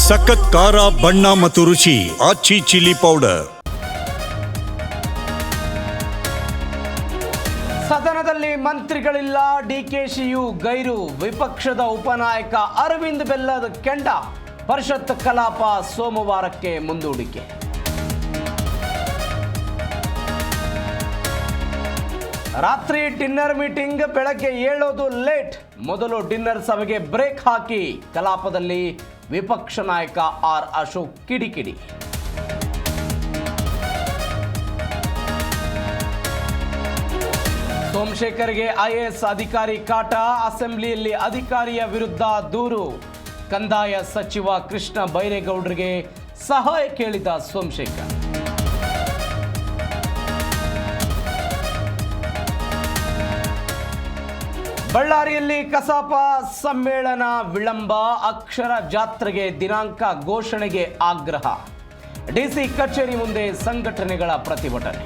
ಸಖತ್ ಖಾರ ಬಣ್ಣ ಮತ್ತು ರುಚಿ ಆಚಿ ಚಿಲ್ಲಿ ಪೌಡರ್. ಸದನದಲ್ಲಿ ಮಂತ್ರಿಗಳಿಲ್ಲ, ಡಿಕೆಶಿಯು ಗೈರು. ವಿಪಕ್ಷದ ಉಪನಾಯಕ ಅರವಿಂದ್ ಬೆಲ್ಲದ ಕೆಂಡ. ಪರಿಷತ್ ಕಲಾಪ ಸೋಮವಾರಕ್ಕೆ ಮುಂದೂಡಿಕೆ. ರಾತ್ರಿ ಡಿನ್ನರ್ ಮೀಟಿಂಗ್, ಬೆಳಗ್ಗೆ ಏಳೋದು ಲೇಟ್. ಮೊದಲು ಡಿನ್ನರ್ ಸಭೆಗೆ ಬ್ರೇಕ್ ಹಾಕಿ. ಕಲಾಪದಲ್ಲಿ ವಿಪಕ್ಷ ನಾಯಕ ಆರ್ ಅಶೋಕ್ ಕಿಡಿಕಿಡಿ. ಸೋಮಶೇಖರ್ಗೆ ಐಎಎಸ್ ಅಧಿಕಾರಿ ಕಾಟ. ಅಸೆಂಬ್ಲಿಯಲ್ಲಿ ಅಧಿಕಾರಿಯ ವಿರುದ್ಧ ದೂರು. ಕಂದಾಯ ಸಚಿವ ಕೃಷ್ಣ ಬೈರೇಗೌಡರಿಗೆ ಸಹಾಯ ಕೇಳಿದ ಸೋಮಶೇಖರ್. ಬಳ್ಳಾರಿಯಲ್ಲಿ ಕಸಾಪ ಸಮ್ಮೇಳನ ವಿಳಂಬ. ಅಕ್ಷರ ಜಾತ್ರೆಗೆ ದಿನಾಂಕ ಘೋಷಣೆಗೆ ಆಗ್ರಹ. ಡಿಸಿ ಕಚೇರಿ ಮುಂದೆ ಸಂಘಟನೆಗಳ ಪ್ರತಿಭಟನೆ.